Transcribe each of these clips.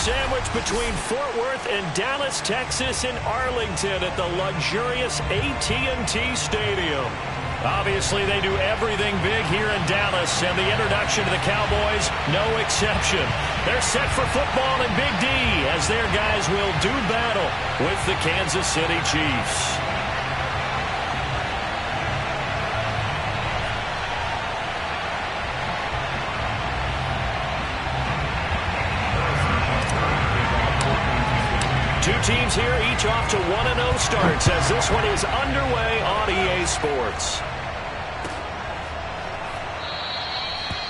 sandwich between Fort Worth and Dallas, Texas, and Arlington at the luxurious AT&T Stadium. Obviously, they do everything big here in Dallas, and the introduction to the Cowboys, no exception. They're set for football in Big D as their guys will do battle with the Kansas City Chiefs. Two teams here, each off to 1-0 starts as this one is underway on EA Sports.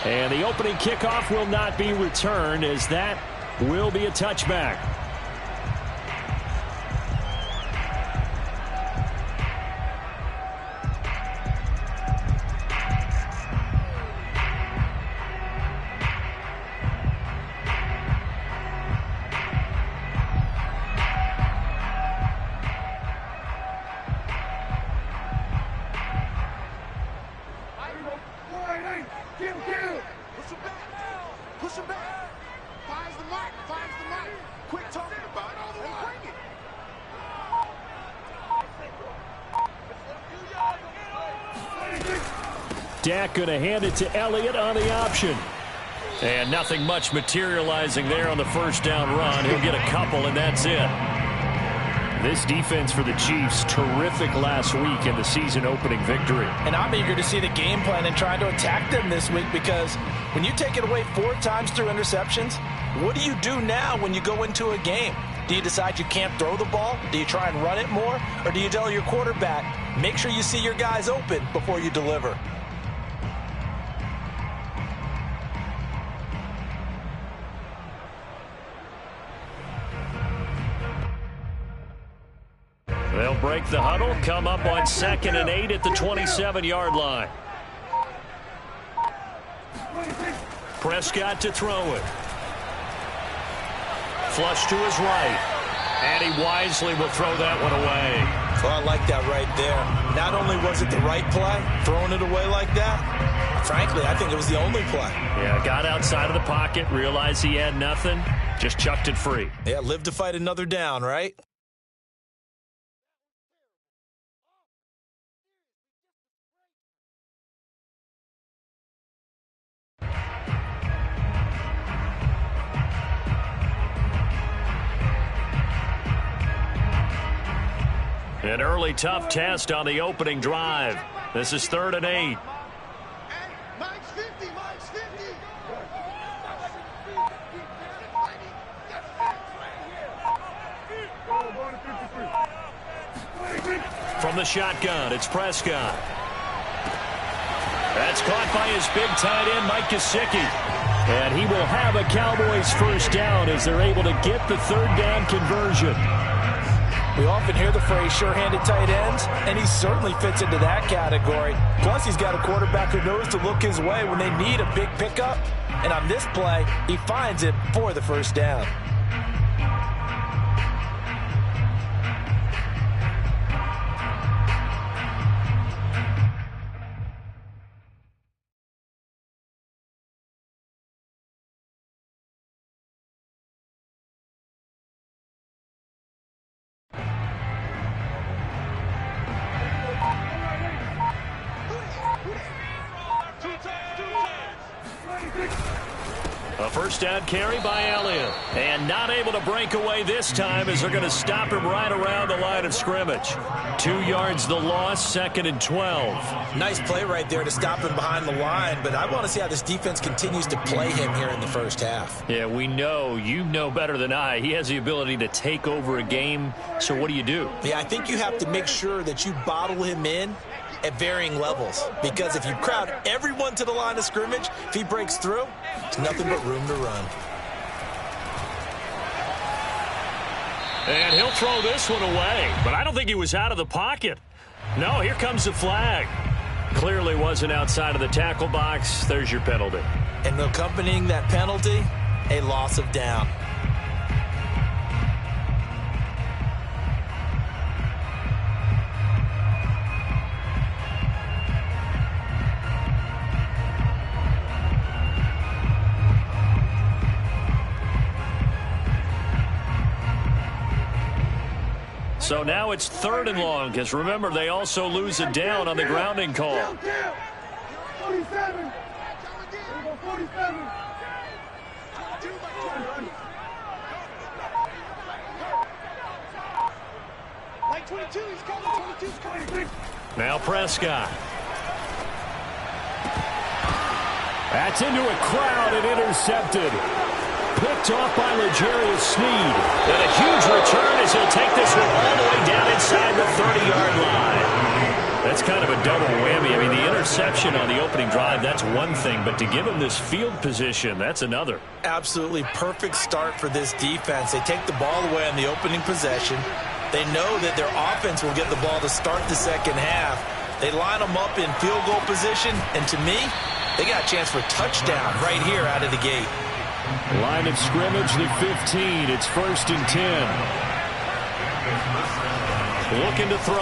And the opening kickoff will not be returned as that will be a touchback. Dak going to hand it to Elliott on the option. And nothing much materializing there on the first down run. He'll get a couple, and that's it. This defense for the Chiefs, terrific last week in the season-opening victory. And I'm eager to see the game plan and trying to attack them this week because when you take it away 4 times through interceptions, what do you do now when you go into a game? Do you decide you can't throw the ball? Do you try and run it more? Or do you tell your quarterback, make sure you see your guys open before you deliver? They'll break the huddle, come up on 2nd and 8 at the 27-yard line. Prescott to throw it. Flush to his right. And he wisely will throw that one away. Well, I like that right there. Not only was it the right play, throwing it away like that, frankly, I think it was the only play. Yeah, got outside of the pocket, realized he had nothing, just chucked it free. Yeah, live to fight another down, right? An early tough test on the opening drive. This is 3rd and 8. From the shotgun, it's Prescott. That's caught by his big tight end, Mike Gesicki. And he will have a Cowboys first down as they're able to get the 3rd down conversion. We often hear the phrase sure-handed tight ends, and he certainly fits into that category. Plus, he's got a quarterback who knows to look his way when they need a big pickup. And on this play, he finds it for the first down. A first down carry by Elliott. And not able to break away this time as they're going to stop him right around the line of scrimmage. 2 yards the loss, 2nd and 12. Nice play right there to stop him behind the line, but I want to see how this defense continues to play him here in the first half. Yeah, we know, you know better than I, he has the ability to take over a game. So what do you do? Yeah, I think you have to make sure that you bottle him in at varying levels, because if you crowd everyone to the line of scrimmage, if he breaks through, there's nothing but room to run. And he'll throw this one away, but I don't think he was out of the pocket. No, here comes the flag. Clearly wasn't outside of the tackle box. There's your penalty. And accompanying that penalty, a loss of down. So now it's 3rd and long, because remember, they also lose a down on the grounding call. 47. 47. Like 22, he's coming. 22's coming. Now Prescott. That's into a crowd and intercepted. Picked off by L'Jarius Sneed. And a huge return as he'll take this one all the way down inside the 30-yard line. That's kind of a double whammy. I mean, the interception on the opening drive, that's one thing. But to give him this field position, that's another. Absolutely perfect start for this defense. They take the ball away on the opening possession. They know that their offense will get the ball to start the second half. They line them up in field goal position. And to me, they got a chance for a touchdown right here out of the gate. Line of scrimmage, the 15. It's 1st and 10. Looking to throw.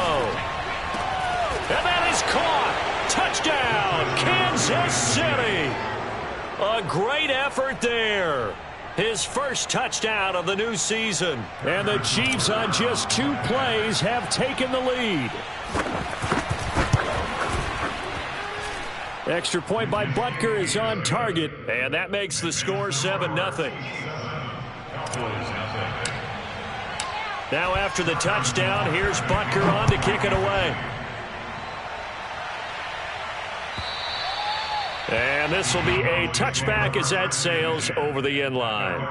And that is caught. Touchdown, Kansas City. A great effort there. His first touchdown of the new season. And the Chiefs on just 2 plays have taken the lead. Extra point by Butker is on target, and that makes the score 7-0. Now after the touchdown, here's Butker on to kick it away. And this will be a touchback as that sails over the end line.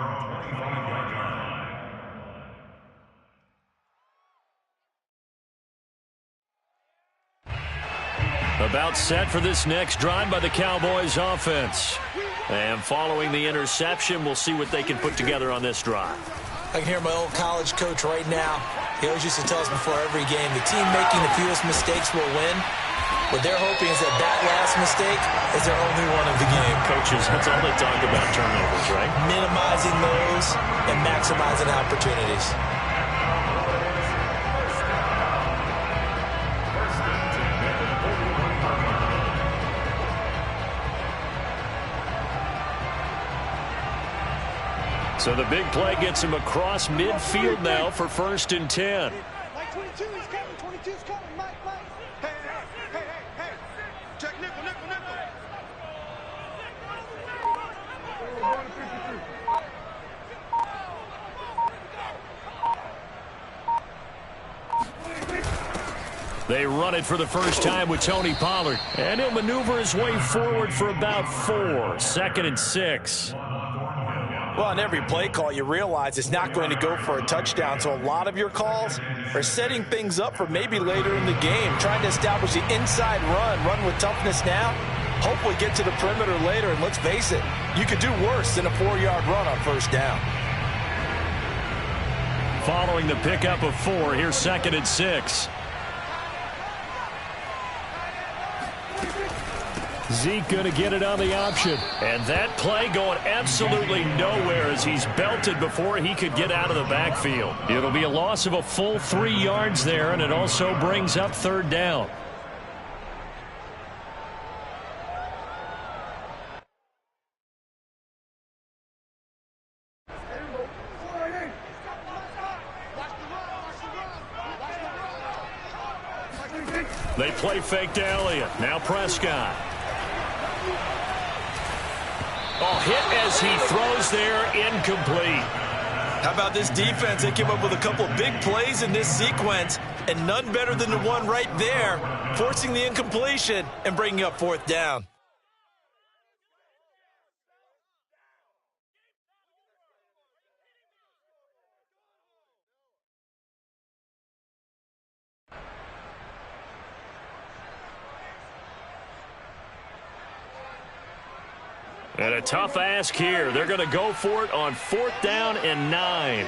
About set for this next drive by the Cowboys offense. And following the interception, we'll see what they can put together on this drive. I can hear my old college coach right now. He always used to tell us before every game, the team making the fewest mistakes will win. What they're hoping is that that last mistake is their only one of the game. Coaches, that's all they talk about, turnovers, right? Minimizing those and maximizing opportunities. So the big play gets him across midfield now for 1st and 10. Like 22, he's coming. 22's coming. Mike. Hey. Check nickel. They run it for the first time with Tony Pollard. And he'll maneuver his way forward for about 4. 2nd and 6. Well, on every play call, you realize it's not going to go for a touchdown. So a lot of your calls are setting things up for maybe later in the game, trying to establish the inside run with toughness now. Hopefully get to the perimeter later. And let's face it, you could do worse than a 4-yard run on 1st down. Following the pickup of 4, here's 2nd and 6. Zeke going to get it on the option. And that play going absolutely nowhere as he's belted before he could get out of the backfield. It'll be a loss of a full 3 yards there, and it also brings up 3rd down. They play fake to Elliott. Now Prescott. Oh, hit as he throws there, incomplete. How about this defense? They came up with a couple of big plays in this sequence, and none better than the one right there, forcing the incompletion and bringing up 4th down. And a tough ask here. They're going to go for it on 4th down and 9.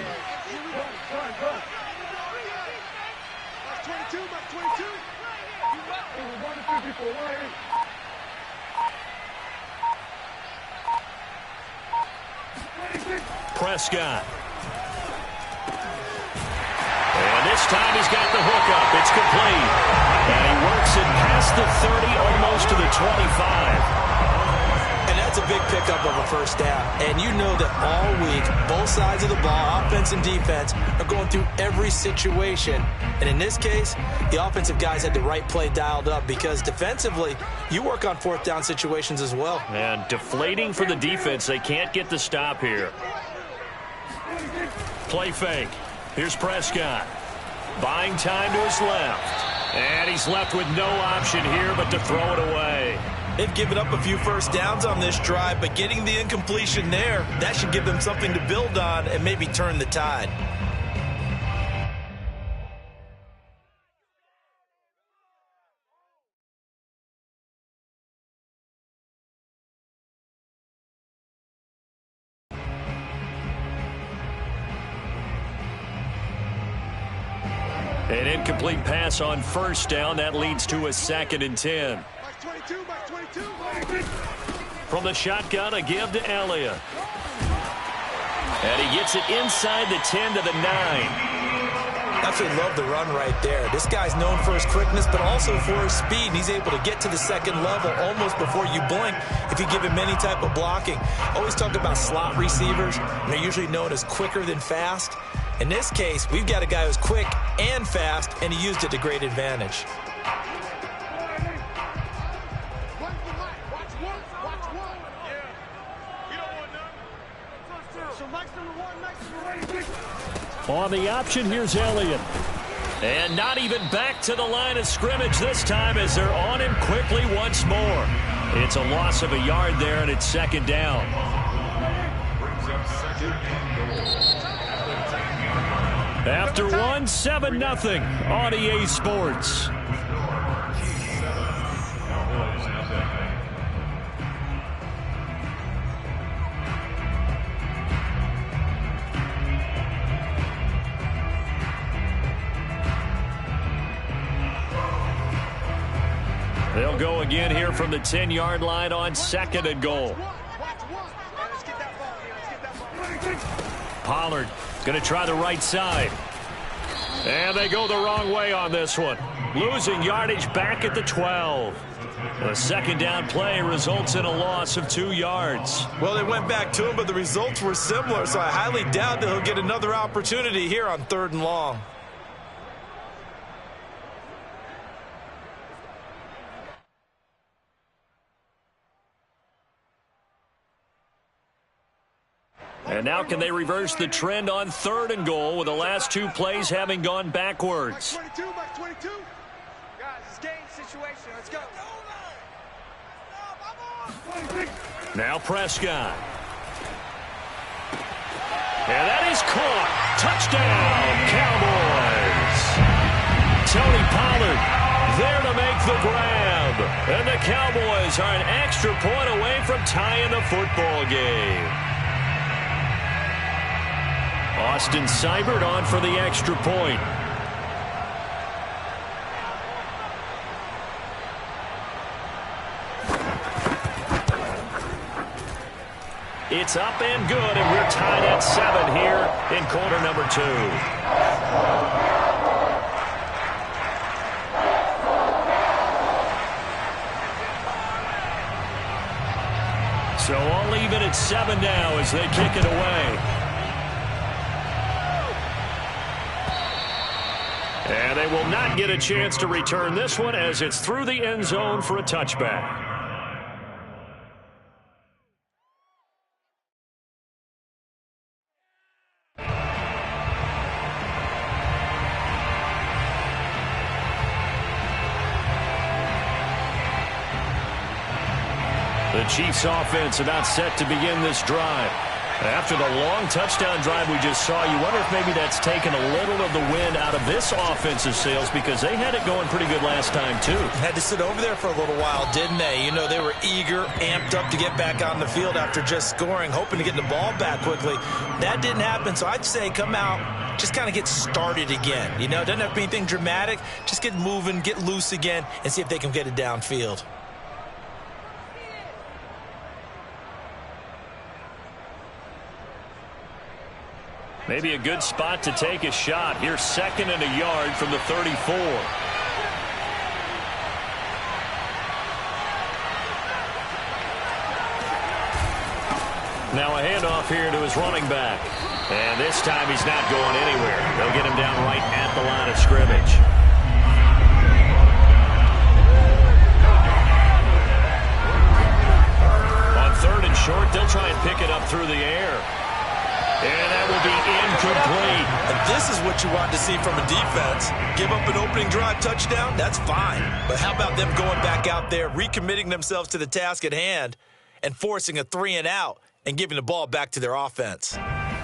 Prescott. And this time he's got the hook up. It's complete. And he works it past the 30, almost to the 25. And that's a big pickup of a first down. And you know that all week, both sides of the ball, offense and defense, are going through every situation. And in this case, the offensive guys had the right play dialed up because defensively, you work on fourth down situations as well. And deflating for the defense. They can't get the stop here. Play fake. Here's Prescott. Buying time to his left. And he's left with no option here but to throw it away. They've given up a few first downs on this drive, but getting the incompletion there, that should give them something to build on and maybe turn the tide. An incomplete pass on first down. That leads to a 2nd and 10. From the shotgun, a give to Elliott. And he gets it inside the 10 to the 9. Absolutely love the run right there. This guy's known for his quickness, but also for his speed. And he's able to get to the second level almost before you blink if you give him any type of blocking. Always talk about slot receivers, and they're usually known as quicker than fast. In this case, we've got a guy who's quick and fast, and he used it to great advantage. On the option, here's Elliott. And not even back to the line of scrimmage this time as they're on him quickly once more. It's a loss of a yard there, and it's 2nd down. After 1, 7-0 on EA Sports. They'll go again here from the 10-yard line on 2nd and goal. Pollard going to try the right side. And they go the wrong way on this one. Losing yardage back at the 12. A 2nd down play results in a loss of 2 yards. Well, they went back to him, but the results were similar, so I highly doubt that he'll get another opportunity here on 3rd and long. And now can they reverse the trend on 3rd and goal with the last 2 plays having gone backwards? 22, back 22. Guys, it's game situation. Let's go. Now Prescott. And that is caught. Touchdown, Cowboys. Tony Pollard there to make the grab. And the Cowboys are an extra point away from tying the football game. Austin Seibert on for the extra point. It's up and good, and we're tied at 7 here in quarter number 2. So all even at 7 now as they kick it away. And they will not get a chance to return this one as it's through the end zone for a touchback. The Chiefs offense about set to begin this drive. After the long touchdown drive we just saw, you wonder if maybe that's taken a little of the wind out of this offensive sails because they had it going pretty good last time too. Had to sit over there for a little while, didn't they? You know, they were eager, amped up to get back on the field after just scoring, hoping to get the ball back quickly. That didn't happen, so I'd say come out, just kind of get started again. You know, it doesn't have to be anything dramatic. Just get moving, get loose again, and see if they can get it downfield. Maybe a good spot to take a shot. Here's 2nd and a yard from the 34. Now a handoff here to his running back. And this time he's not going anywhere. They'll get him down right at the line of scrimmage. On 3rd and short, they'll try and pick it up through the air. And that will be incomplete. And this is what you want to see from a defense. Give up an opening drive touchdown, that's fine. But how about them going back out there, recommitting themselves to the task at hand, and forcing a 3-and-out and giving the ball back to their offense.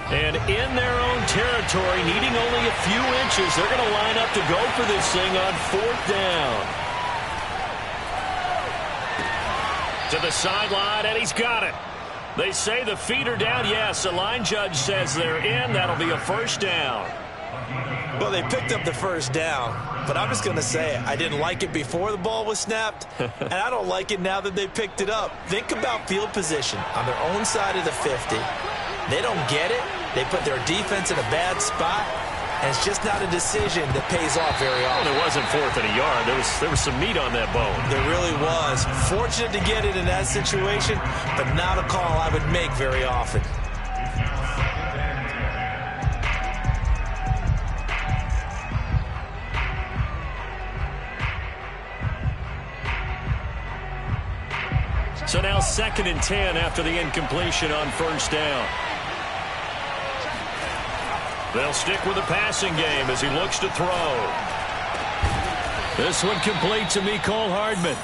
And in their own territory, needing only a few inches, they're going to line up to go for this thing on 4th down. To the sideline, and he's got it. They say the feet are down. Yes, the line judge says they're in. That'll be a 1st down. Well, they picked up the 1st down, but I'm just going to say I didn't like it before the ball was snapped, and I don't like it now that they picked it up. Think about field position on their own side of the 50. They don't get it. They put their defense in a bad spot, and it's just not a decision that pays off very often. Well, it wasn't 4th and a yard. There was some meat on that bone. There really was. Fortunate to get it in that situation, but not a call I would make very often. So now 2nd and 10 after the incompletion on 1st down. They'll stick with the passing game as he looks to throw. This one complete to Mecole Hardman.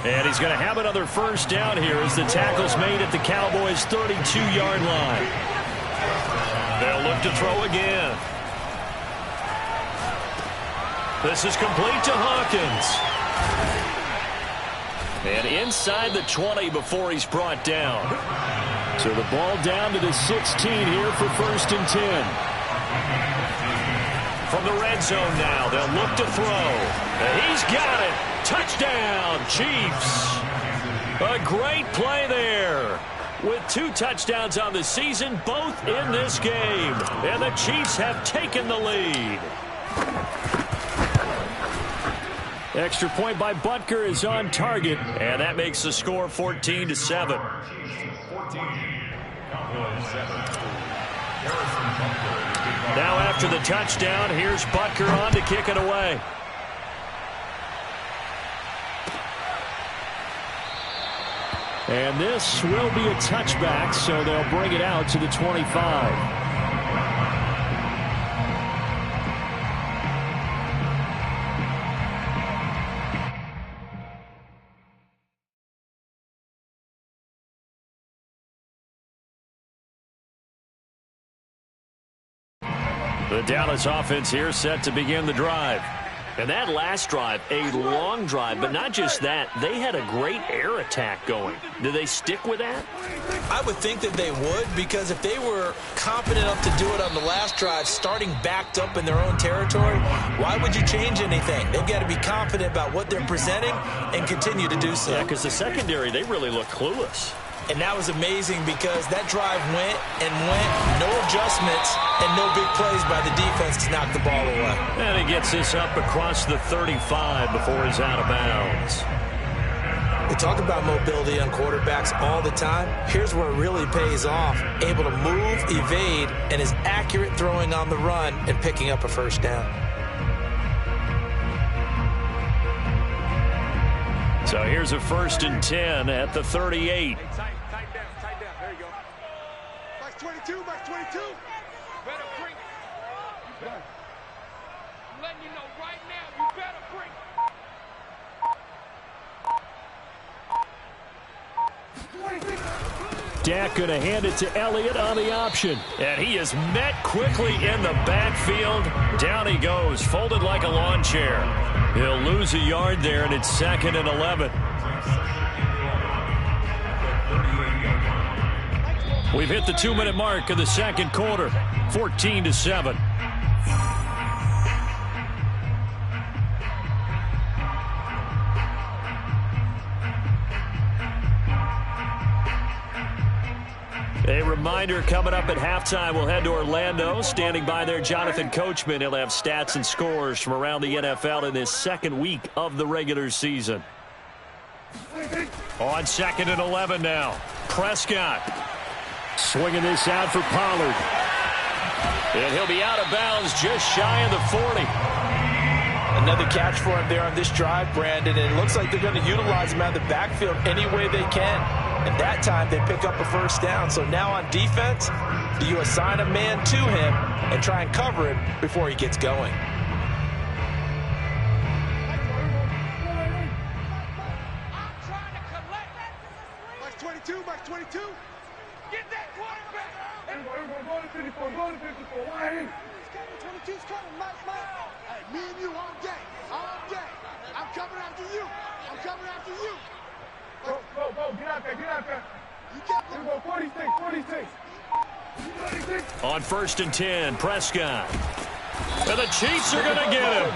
And he's going to have another 1st down here as the tackle's made at the Cowboys' 32-yard line. They'll look to throw again. This is complete to Hawkins. And inside the 20 before he's brought down. So the ball down to the 16 here for 1st and 10. From the red zone now, they'll look to throw. And he's got it. Touchdown, Chiefs. A great play there. With 2 touchdowns on the season, both in this game. And the Chiefs have taken the lead. Extra point by Butker is on target, and that makes the score 14-7. Now after the touchdown, here's Butker on to kick it away. And this will be a touchback, so they'll bring it out to the 25. The Dallas offense here set to begin the drive. And that last drive, a long drive, but not just that. They had a great air attack going. Do they stick with that? I would think that they would, because if they were confident enough to do it on the last drive, starting backed up in their own territory, why would you change anything? They've got to be confident about what they're presenting and continue to do so. Yeah, because the secondary, they really look clueless. And that was amazing because that drive went and went, no adjustments, and no big plays by the defense to knock the ball away. And he gets this up across the 35 before he's out of bounds. We talk about mobility on quarterbacks all the time. Here's where it really pays off. Able to move, evade, and is accurate throwing on the run and picking up a 1st down. So here's a 1st and 10 at the 38. Tight down. There you go. Max 22, Max 22. Better bring. I'm letting you know right now, you better bring. Dak going to hand it to Elliott on the option. And he is met quickly in the backfield. Down he goes, folded like a lawn chair. He'll lose a yard there, and it's 2nd and 11. We've hit the 2-minute mark of the 2nd quarter, 14-7. A reminder, coming up at halftime, we'll head to Orlando. Standing by there, Jonathan Coachman. He'll have stats and scores from around the NFL in this 2nd week of the regular season. On 2nd and 11 now. Prescott. Swinging this out for Pollard. And he'll be out of bounds just shy of the 40. Another catch for him there on this drive, Brandon, and it looks like they're going to utilize him out of the backfield any way they can. And that time they pick up a first down. So now on defense, do you assign a man to him and try and cover him before he gets going? Max 22, Max 22. Get that quarterback. Go to 54, go to 54. Why ain't? 22's coming, Mike. Hey, me and you all day. All day. I'm coming after you. I'm coming after you. Go, get out there. You got them. Go 46. On 1st and 10, Prescott. And the Chiefs are going to get him.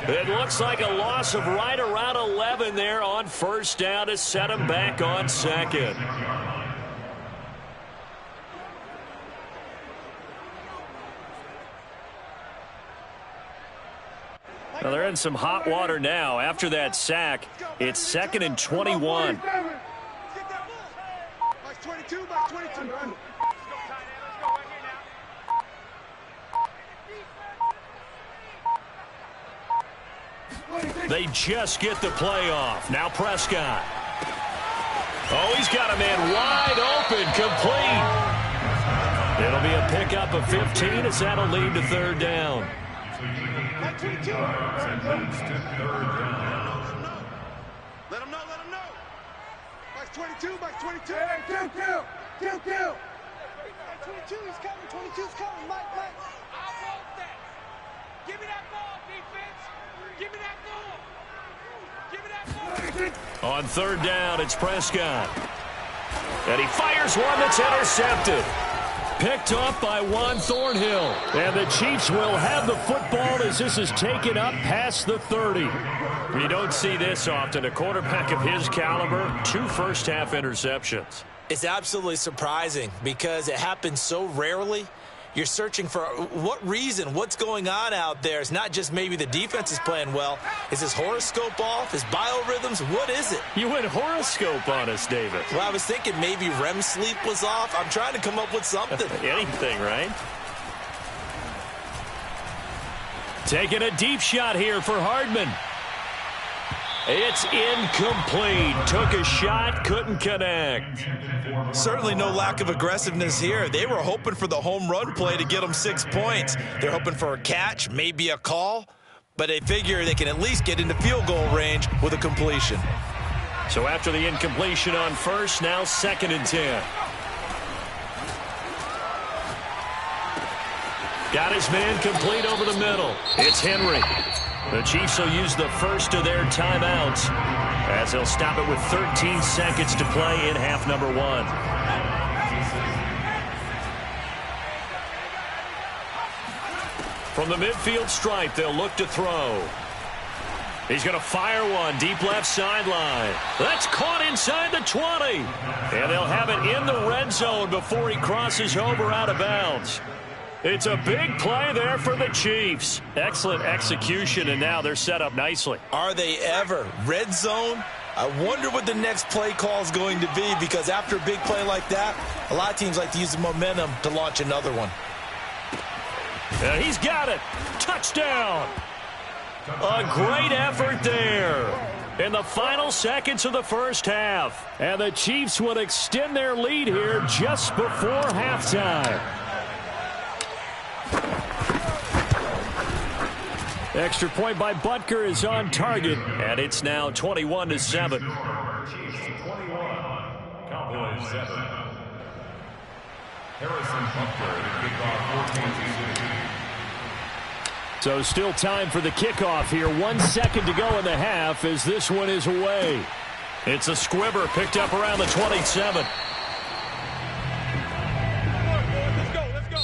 It looks like a loss of right around 11 there on 1st down to set him back on 2nd. Well, they're in some hot water now. After that sack, it's 2nd and 21. Max 22, Max 22. They just get the play off. Now Prescott. Oh, he's got a man wide open, complete. It'll be a pickup of 15 as that'll lead to 3rd down. Max 22. Let him know. Max 22, Max 22. Hey, kill. Max 22, he's coming. 22's coming, Mike. I want that. Give me that ball, defense. Give me that ball. Give me that ball. On 3rd down, it's Prescott. And he fires one that's intercepted. Picked off by Juan Thornhill. And the Chiefs will have the football as this is taken up past the 30. You don't see this often. A quarterback of his caliber, 2 first-half interceptions. It's absolutely surprising because it happens so rarely. You're searching for what reason, what's going on out there. It's not just maybe the defense is playing well. Is his horoscope off? His biorhythms? What is it? You went horoscope on us, David. Well, I was thinking maybe REM sleep was off. I'm trying to come up with something. Anything, right? Taking a deep shot here for Hardman. It's incomplete. Took a shot, couldn't connect. Certainly no lack of aggressiveness here. They were hoping for the home run play to get them 6 points. They're hoping for a catch, maybe a call, but they figure they can at least get into field goal range with a completion. So after the incompletion on 1st, now 2nd and 10. Got his man complete over the middle. It's Henry. The Chiefs will use the first of their timeouts as they'll stop it with 13 seconds to play in half number 1. From the midfield stripe, they'll look to throw. He's going to fire one deep left sideline. That's caught inside the 20. And they'll have it in the red zone before he crosses over out of bounds. It's a big play there for the Chiefs. Excellent execution, and now they're set up nicely. Are they ever? Red zone? I wonder what the next play call is going to be, because after a big play like that, a lot of teams like to use the momentum to launch another one. And he's got it. Touchdown. A great effort there in the final seconds of the first half. And the Chiefs would extend their lead here just before halftime. Extra point by Butker is on target, and it's now 21-7. Cowboys 7. Harrison Butker to kick off 14-2. So still time for the kickoff here. 1 second to go in the half as this one is away. It's a squibber picked up around the 27.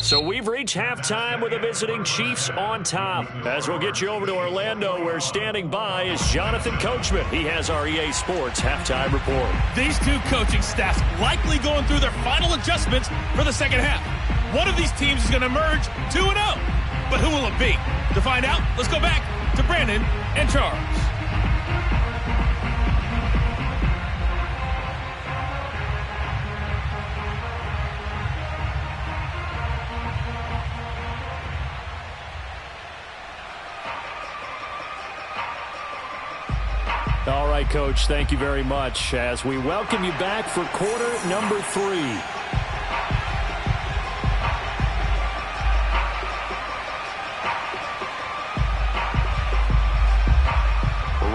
So we've reached halftime with the visiting Chiefs on top. As we'll get you over to Orlando, where standing by is Jonathan Coachman. He has our EA Sports halftime report. These two coaching staffs likely going through their final adjustments for the second half. One of these teams is going to emerge 2-0. But who will it be? To find out, let's go back to Brandon and Charles. All right, Coach, thank you very much as we welcome you back for quarter number 3.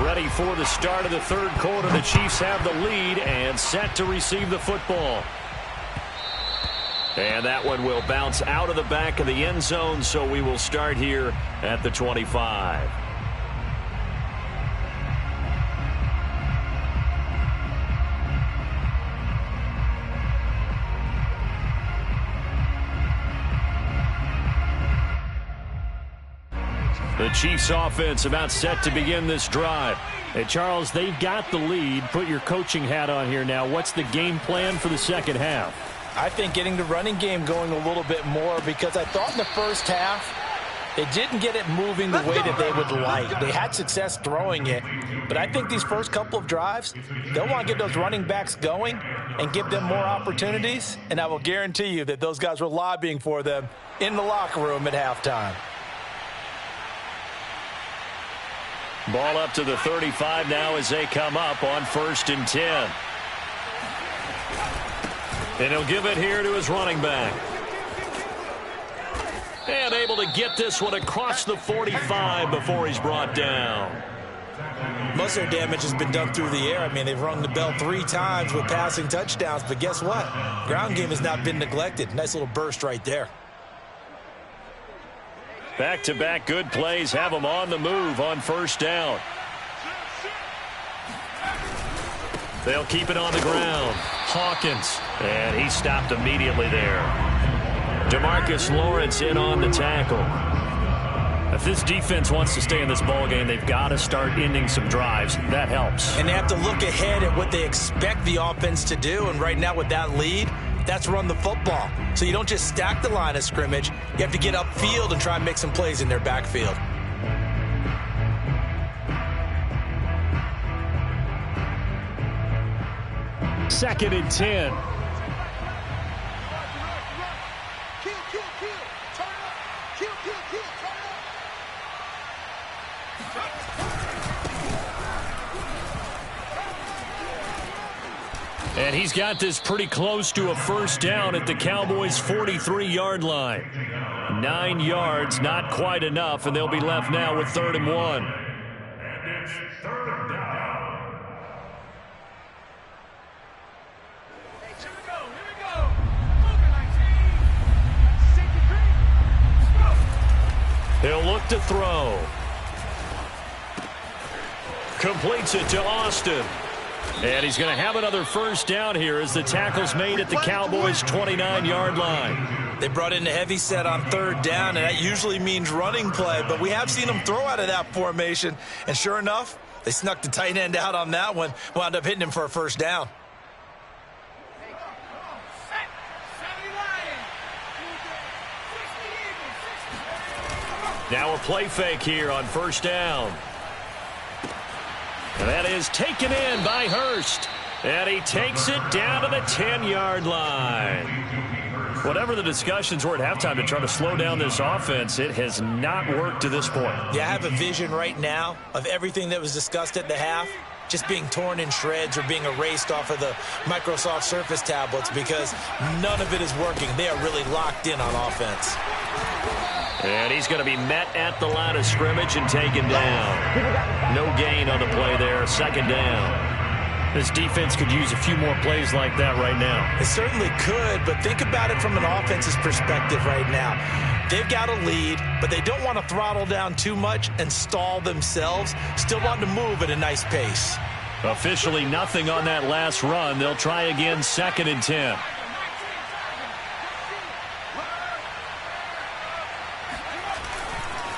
Ready for the start of the third quarter. The Chiefs have the lead and set to receive the football. And that one will bounce out of the back of the end zone, so we will start here at the 25. The Chiefs offense about set to begin this drive. Hey, Charles, they've got the lead. Put your coaching hat on here now. What's the game plan for the second half? I think getting the running game going a little bit more, because I thought in the first half they didn't get it moving the way that they would like. They had success throwing it, but I think these first couple of drives, they'll want to get those running backs going and give them more opportunities, and I will guarantee you that those guys were lobbying for them in the locker room at halftime. Ball up to the 35 now as they come up on 1st and 10. And he'll give it here to his running back. And able to get this one across the 45 before he's brought down. Most of their damage has been done through the air. I mean, they've rung the bell 3 times with passing touchdowns, but guess what? Ground game has not been neglected. Nice little burst right there. Back-to-back good plays have them on the move on 1st down. They'll keep it on the ground. Hawkins, and he stopped immediately there. DeMarcus Lawrence in on the tackle. If this defense wants to stay in this ballgame, they've got to start ending some drives. That helps. And they have to look ahead at what they expect the offense to do, and right now with that lead, that's run the football. So you don't just stack the line of scrimmage. You have to get upfield and try and make some plays in their backfield. Second and 10. And he's got this pretty close to a 1st down at the Cowboys' 43-yard line. 9 yards, not quite enough, and they'll be left now with 3rd and 1. And it's 3rd down. Here we go. Move it, like He'll look to throw. Completes it to Austin. And he's going to have another 1st down here as the tackle's made at the Cowboys' 29-yard line. They brought in a heavy set on 3rd down, and that usually means running play, but we have seen them throw out of that formation, and sure enough, they snuck the tight end out on that one, wound up hitting him for a 1st down. Now a play fake here on 1st down. And that is taken in by Hurst. And he takes it down to the 10-yard line. Whatever the discussions were at halftime to try to slow down this offense, it has not worked to this point. Yeah, I have a vision right now of everything that was discussed at the half just being torn in shreds or being erased off of the Microsoft Surface tablets, because none of it is working. They are really locked in on offense. And he's going to be met at the line of scrimmage and taken down. No gain on the play there. 2nd down. This defense could use a few more plays like that right now. It certainly could, but think about it from an offense's perspective right now. They've got a lead, but they don't want to throttle down too much and stall themselves. Still want to move at a nice pace. Officially nothing on that last run. They'll try again 2nd and 10.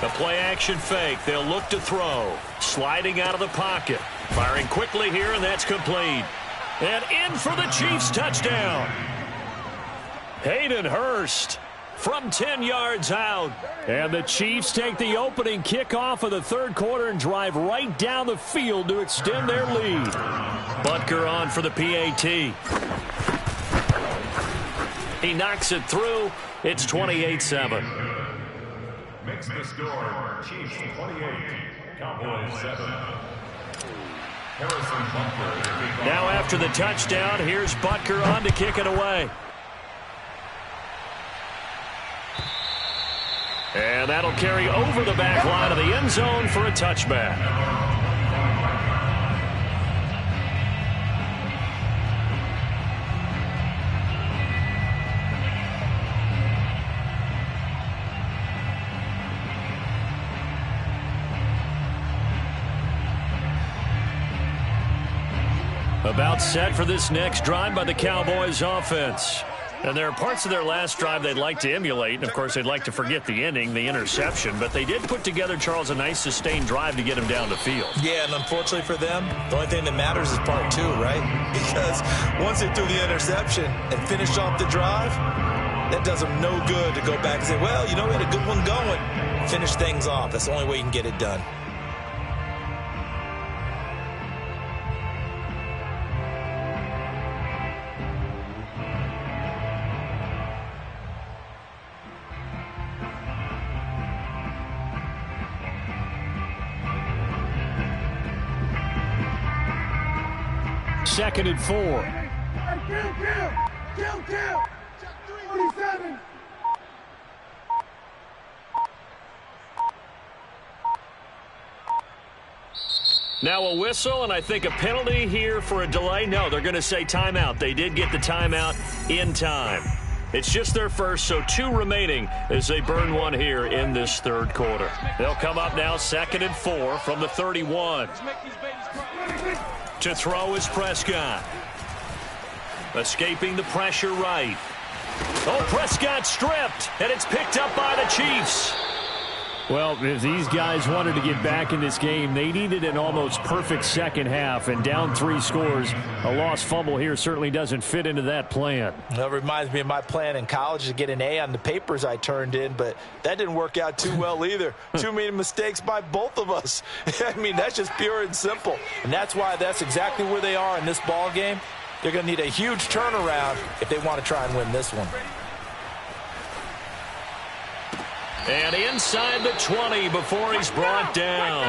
The play-action fake. They'll look to throw. Sliding out of the pocket. Firing quickly here, and that's complete. And in for the Chiefs touchdown. Hayden Hurst from 10 yards out. And the Chiefs take the opening kickoff of the 3rd quarter and drive right down the field to extend their lead. Butker on for the PAT. He knocks it through. It's 28-7. Makes the score Chiefs 28, Cowboys 7. Now after the touchdown, here's Butker on to kick it away. And that'll carry over the back line of the end zone for a touchback. About set for this next drive by the Cowboys offense. And there are parts of their last drive they'd like to emulate. And, of course, they'd like to forget the inning, the interception. But they did put together, Charles, a nice sustained drive to get him down the field. Yeah, and unfortunately for them, the only thing that matters is part two, right? Because once they threw the interception and finished off the drive, that does them no good to go back and say, well, you know, we had a good one going. Finish things off. That's the only way you can get it done. Second and 4. Kill. 47. Now a whistle, and I think a penalty here for a delay. No, they're going to say timeout. They did get the timeout in time. It's just their first, so 2 remaining as they burn one here in this third quarter. They'll come up now second and 4 from the 31. To throw is Prescott. Escaping the pressure right. Oh, Prescott stripped, and it's picked up by the Chiefs. Well, if these guys wanted to get back in this game, they needed an almost perfect second half, and down 3 scores. A lost fumble here certainly doesn't fit into that plan. That reminds me of my plan in college to get an A on the papers I turned in, but that didn't work out too well either. Too many mistakes by both of us. I mean, that's just pure and simple. And that's why that's exactly where they are in this ball game. They're going to need a huge turnaround if they want to try and win this one. And inside the 20 before he's brought down.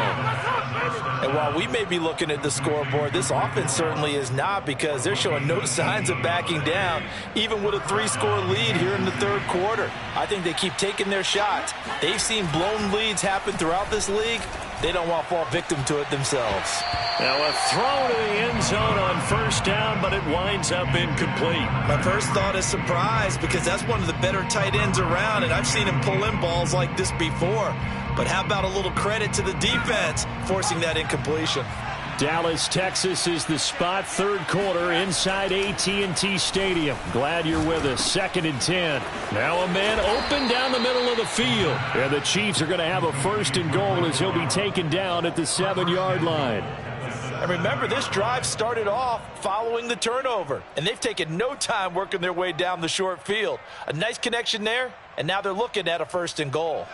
And while we may be looking at the scoreboard, this offense certainly is not, because they're showing no signs of backing down, even with a 3-score lead here in the third quarter. I think they keep taking their shots. They've seen blown leads happen throughout this league. They don't want to fall victim to it themselves. Now a throw to the end zone on first down, but it winds up incomplete. My first thought is surprise, because that's one of the better tight ends around, and I've seen him pull in balls like this before. But how about a little credit to the defense forcing that incompletion? Dallas, Texas is the spot, third quarter inside AT&T Stadium. Glad you're with us. Second and 10. Now a man open down the middle of the field. And the Chiefs are going to have a first and goal as he'll be taken down at the 7-yard line. And remember, this drive started off following the turnover, and they've taken no time working their way down the short field. A nice connection there, and now they're looking at a first and goal.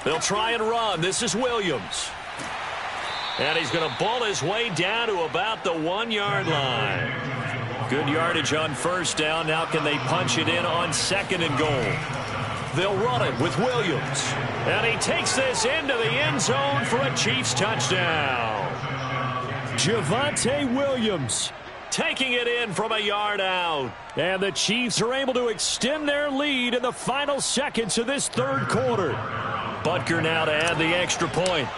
They'll try and run. This is Williams. And he's going to ball his way down to about the 1-yard line. Good yardage on first down. Now can they punch it in on second and goal? They'll run it with Williams. And he takes this into the end zone for a Chiefs touchdown. Javonte Williams taking it in from a yard out. And the Chiefs are able to extend their lead in the final seconds of this third quarter. Butker now to add the extra point.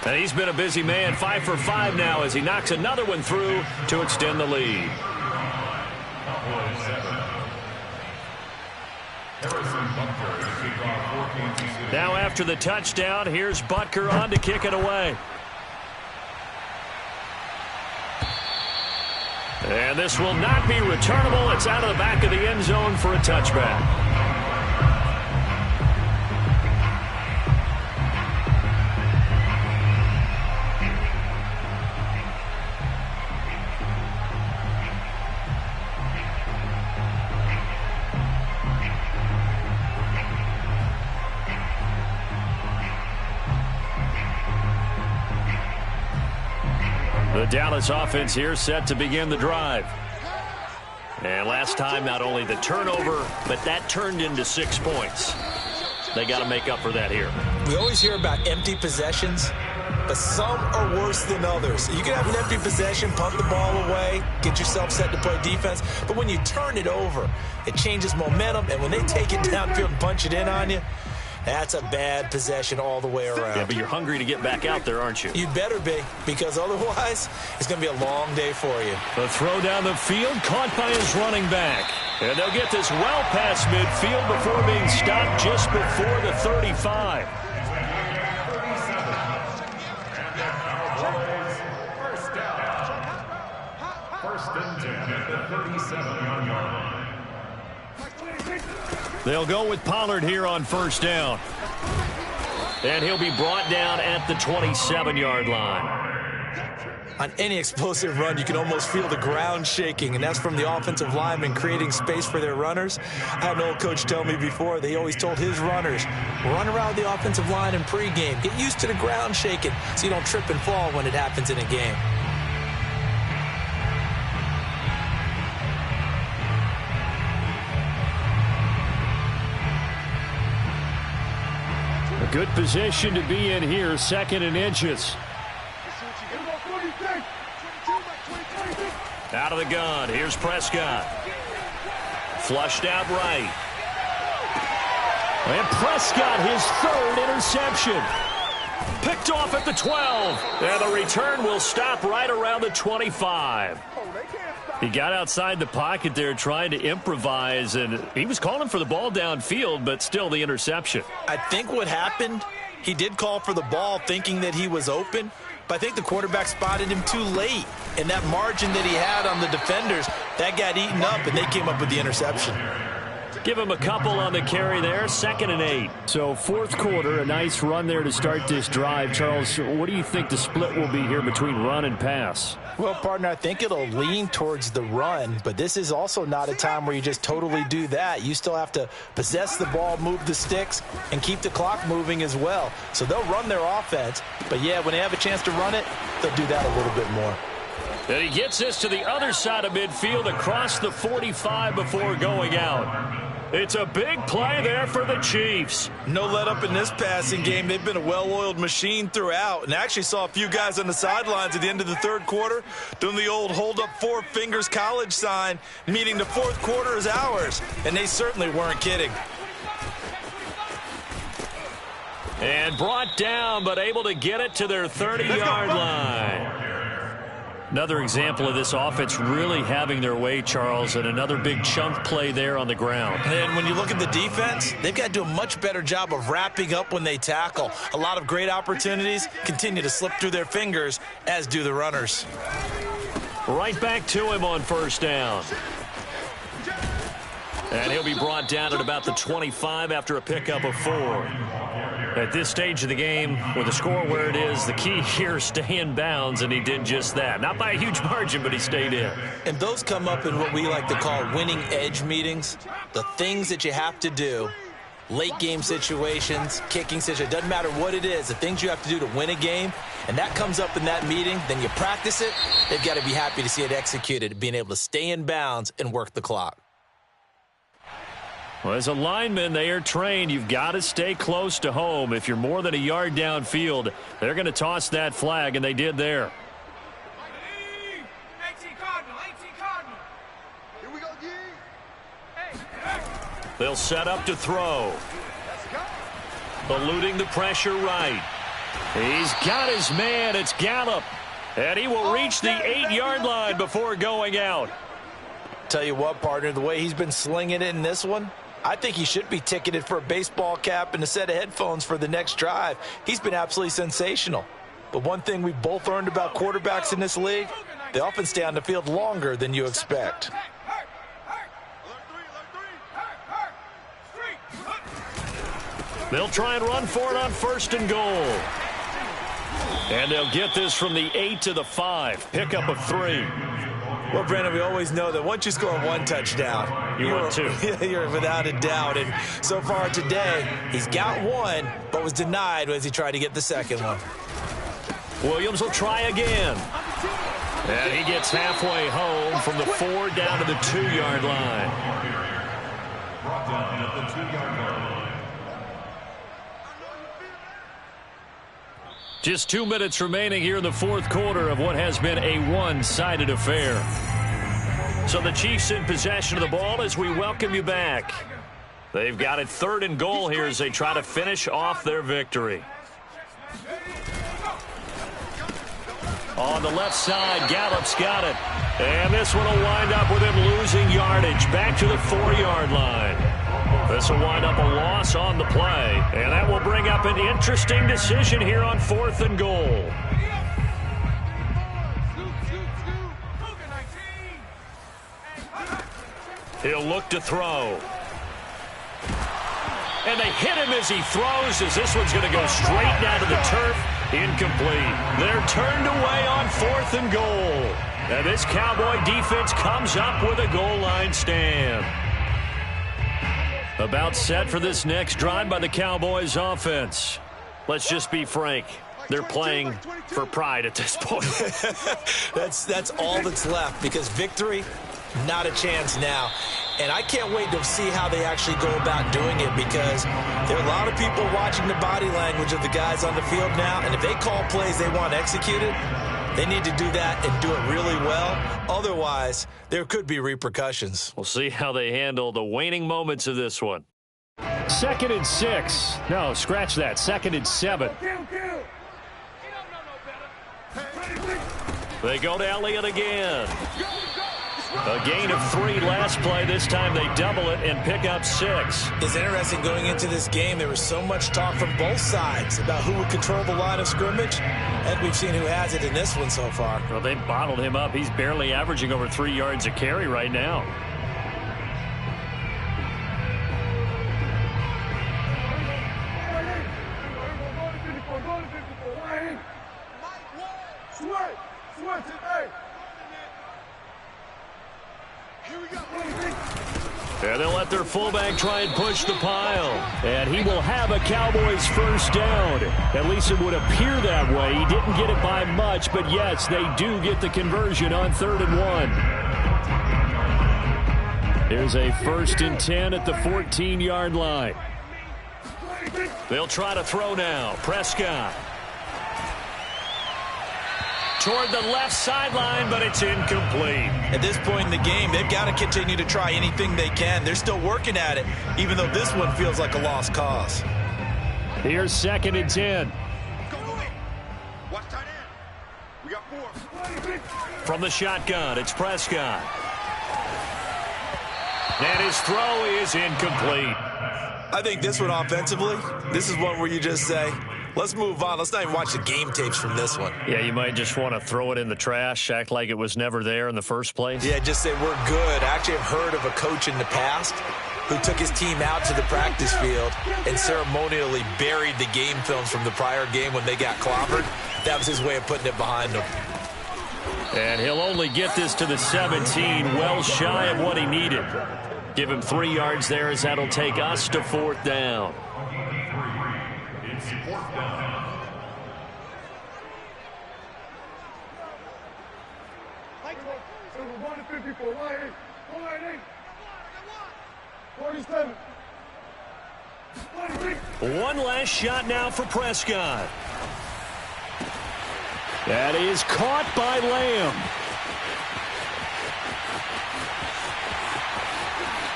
And he's been a busy man, 5 for 5 now as he knocks another one through to extend the lead. Now after the touchdown, here's Butker on to kick it away. And this will not be returnable. It's out of the back of the end zone for a touchback. The Dallas offense here set to begin the drive. And last time, not only the turnover, but that turned into 6 points. They got to make up for that here. We always hear about empty possessions, but some are worse than others. You can have an empty possession, punt the ball away, get yourself set to play defense, but when you turn it over, it changes momentum, and when they take it downfield and punch it in on you, that's a bad possession all the way around. Yeah, but you're hungry to get back out there, aren't you? You'd better be, because otherwise, it's going to be a long day for you. The throw down the field, caught by his running back. And they'll get this well past midfield before being stopped just before the 35. First and 10 at the 37-yard line. They'll go with Pollard here on first down. And he'll be brought down at the 27-yard line. On any explosive run, you can almost feel the ground shaking, and that's from the offensive linemen creating space for their runners. I had an old coach tell me before, they always told his runners, run around the offensive line in pregame. Get used to the ground shaking so you don't trip and fall when it happens in a game. A good position to be in here, second and inches. Out of the gun, here's Prescott. Flushed out right. And Prescott, his third interception. Picked off at the 12. And the return will stop right around the 25. He got outside the pocket there trying to improvise, and he was calling for the ball downfield, but still the interception. I think what happened, he did call for the ball thinking that he was open, but I think the quarterback spotted him too late. And that margin that he had on the defenders, that got eaten up, and they came up with the interception. Give him a couple on the carry there, 2nd and 8. So fourth quarter, a nice run there to start this drive. Charles, what do you think the split will be here between run and pass? Well, partner, I think it'll lean towards the run, but this is also not a time where you just totally do that. You still have to possess the ball, move the sticks, and keep the clock moving as well. So they'll run their offense, but yeah, when they have a chance to run it, they'll do that a little bit more. And he gets this to the other side of midfield across the 45 before going out. It's a big play there for the Chiefs. No let up in this passing game. They've been a well-oiled machine throughout, and I actually saw a few guys on the sidelines at the end of the third quarter doing the old hold up 4 fingers college sign, meaning the fourth quarter is ours, and they certainly weren't kidding. And brought down, but able to get it to their 30-yard line. Another example of this offense really having their way, Charles, and another big chunk play there on the ground. And when you look at the defense, they've got to do a much better job of wrapping up when they tackle. A lot of great opportunities continue to slip through their fingers, as do the runners. Right back to him on first down. And he'll be brought down at about the 25 after a pickup of 4. At this stage of the game, with the score where it is, the key here is stay in bounds, and he did just that. Not by a huge margin, but he stayed in. And those come up in what we like to call winning edge meetings. The things that you have to do, late game situations, kicking situations, doesn't matter what it is, the things you have to do to win a game, and that comes up in that meeting, then you practice it. They've got to be happy to see it executed, being able to stay in bounds and work the clock. Well, as a lineman, they are trained. You've got to stay close to home. If you're more than a yard downfield, they're going to toss that flag, and they did there. They'll set up to throw. Eluding the pressure right. He's got his man. It's Gallup. And he will reach the 8-yard line before going out. Tell you what, partner, the way he's been slinging it in this one, I think he should be ticketed for a baseball cap and a set of headphones for the next drive. He's been absolutely sensational. But one thing we've both learned about quarterbacks in this league, they often stay on the field longer than you expect. They'll try and run for it on 1st and goal. And they'll get this from the 8 to the 5. Pickup of 3. Well, Brandon, we always know that once you score 1 touchdown, you're 2. You're without a doubt. And so far today, he's got 1, but was denied as he tried to get the second one. Williams will try again. And he gets halfway home from the 4 down to the 2-yard line. Brought down at the 2-yard line. Just 2 minutes remaining here in the fourth quarter of what has been a one-sided affair. So the Chiefs in possession of the ball as we welcome you back. They've got it 3rd and goal here as they try to finish off their victory. On the left side, Gallup's got it. And this one will wind up with him losing yardage back to the 4-yard line. This will wind up a loss on the play. And that will bring up an interesting decision here on 4th and goal. He'll look to throw. And they hit him as he throws, as this one's going to go straight down to the turf. Incomplete. They're turned away on 4th and goal. And this Cowboy defense comes up with a goal line stand. About set for this next drive by the Cowboys offense. Let's just be frank. They're playing for pride at this point. That's all that's left, because victory, not a chance now. And I can't wait to see how they actually go about doing it, because there are a lot of people watching the body language of the guys on the field now, and if they call plays they want executed, they need to do that and do it really well. Otherwise, there could be repercussions. We'll see how they handle the waning moments of this one. 2nd and 6. No, scratch that. 2nd and 7. They go to Elliott again. A gain of 3 last play. This time they double it and pick up 6. It's interesting going into this game. There was so much talk from both sides about who would control the line of scrimmage. And we've seen who has it in this one so far. Well, they bottled him up. He's barely averaging over 3 yards a carry right now. And they'll let their fullback try and push the pile. And he will have a Cowboys first down. At least it would appear that way. He didn't get it by much, but yes, they do get the conversion on 3rd and 1. Here's a 1st and 10 at the 14-yard line. They'll try to throw now. Prescott. Toward the left sideline, but it's incomplete. At this point in the game, they've got to continue to try anything they can. They're still working at it, even though this one feels like a lost cause. Here's 2nd and 10. Watch tight end. We got 4. From the shotgun, it's Prescott. And his throw is incomplete. I think this one offensively, this is one where you just say, let's move on. Let's not even watch the game tapes from this one. Yeah, you might just want to throw it in the trash, act like it was never there in the first place. Yeah, just say we're good. I actually have heard of a coach in the past who took his team out to the practice field and ceremonially buried the game films from the prior game when they got clobbered. That was his way of putting it behind him. And he'll only get this to the 17, well shy of what he needed. Give him 3 yards there, as that'll take us to 4th down. It's 4th down. One last shot now for Prescott. That is caught by Lamb.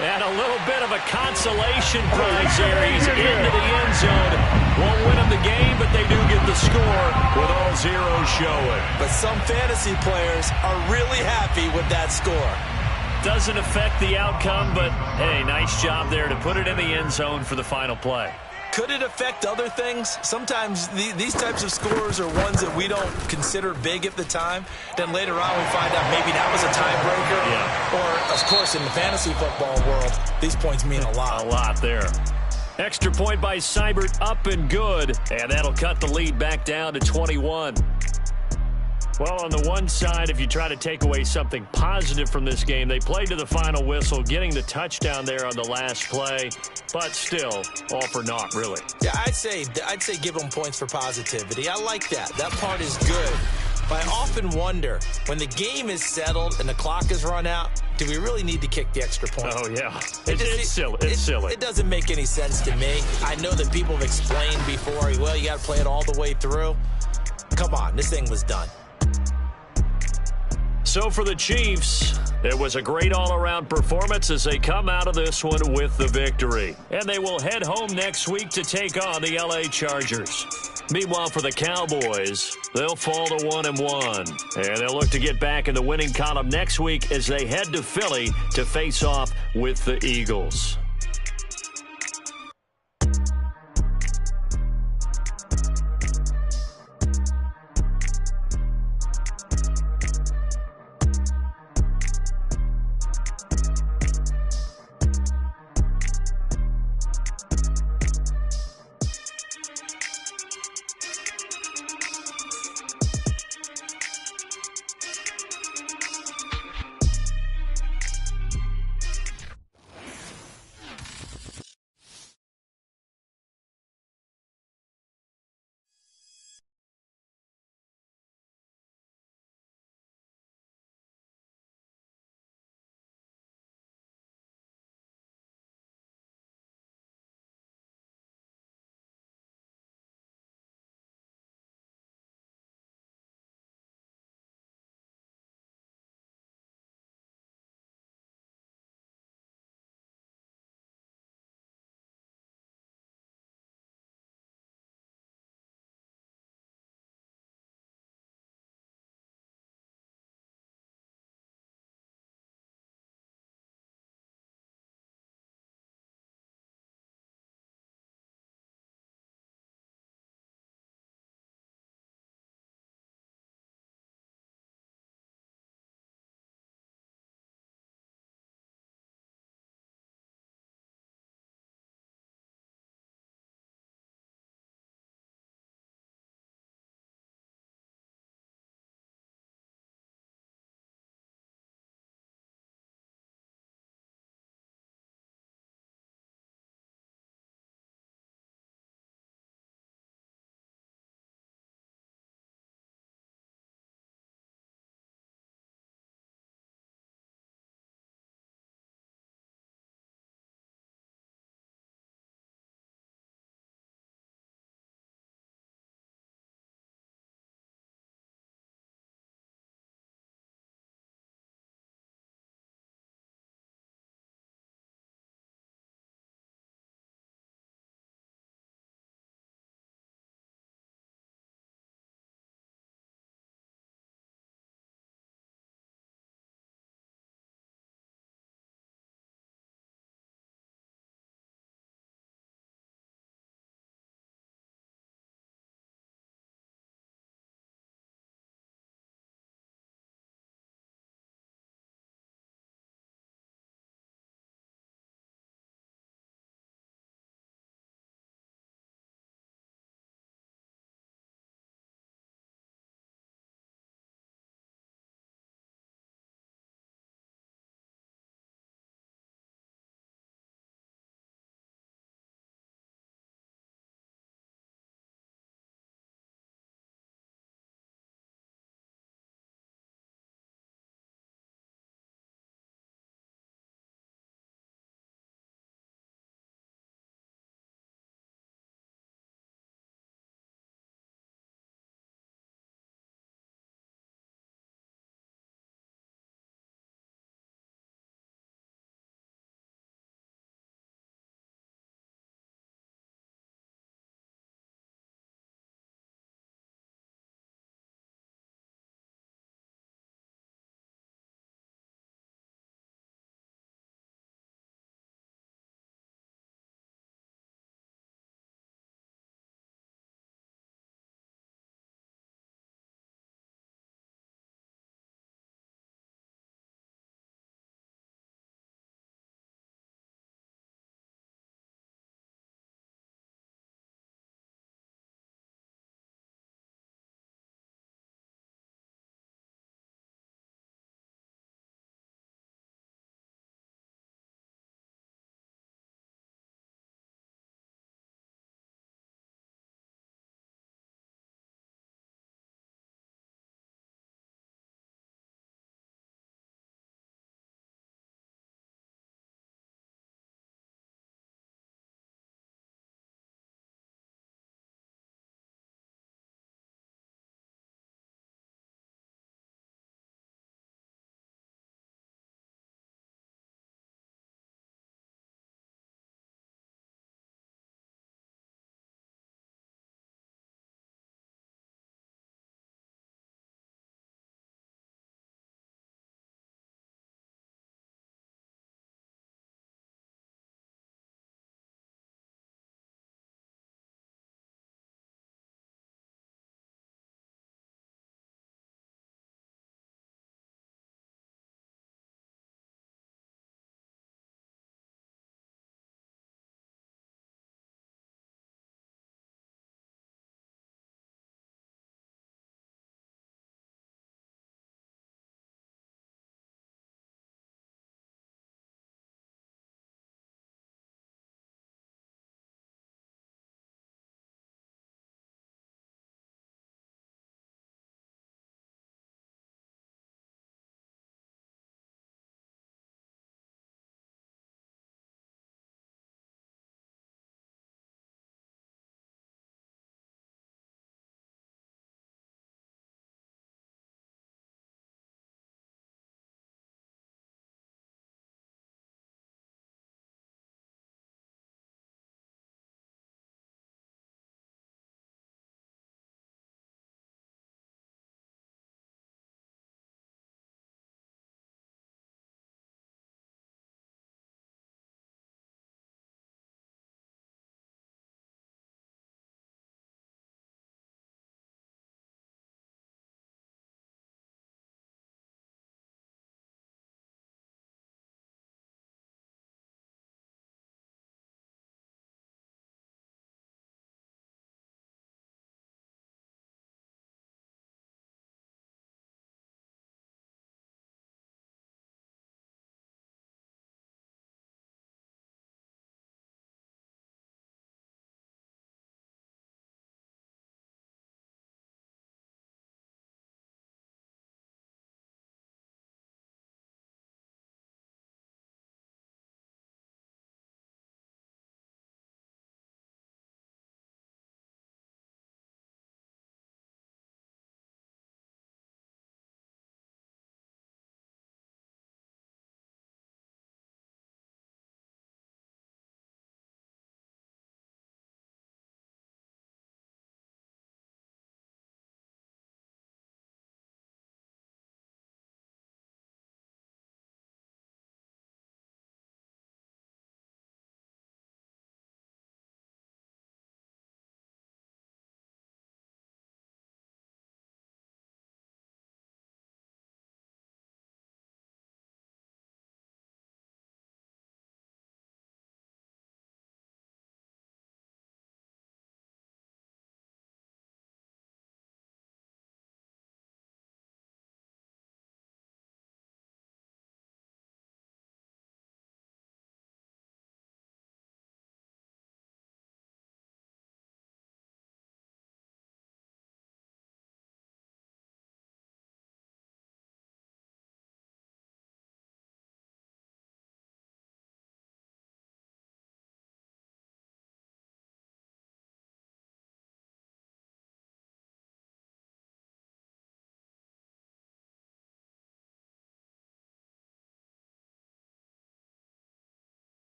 And a little bit of a consolation prize there. He's into the end zone. Won't win him the game, but they do get the score with all zeros showing. But some fantasy players are really happy with that score. Doesn't affect the outcome, but, hey, nice job there to put it in the end zone for the final play. Could it affect other things? Sometimes these types of scores are ones that we don't consider big at the time. Then later on we find out maybe that was a tiebreaker. Yeah. Or, of course, in the fantasy football world, these points mean a lot. A lot there. Extra point by Seibert, up and good. And that'll cut the lead back down to 21. Well, on the one side, if you try to take away something positive from this game, they played to the final whistle, getting the touchdown there on the last play, but still, all for naught, really. Yeah, I'd say give them points for positivity. I like that. That part is good. But I often wonder, when the game is settled and the clock is run out, do we really need to kick the extra point? Oh, yeah. It's silly. It's silly. It doesn't make any sense to me. I know that people have explained before, well, you got to play it all the way through. Come on, this thing was done. So for the Chiefs, it was a great all-around performance as they come out of this one with the victory. And they will head home next week to take on the L.A. Chargers. Meanwhile, for the Cowboys, they'll fall to 1-1. And they'll look to get back in the winning column next week as they head to Philly to face off with the Eagles.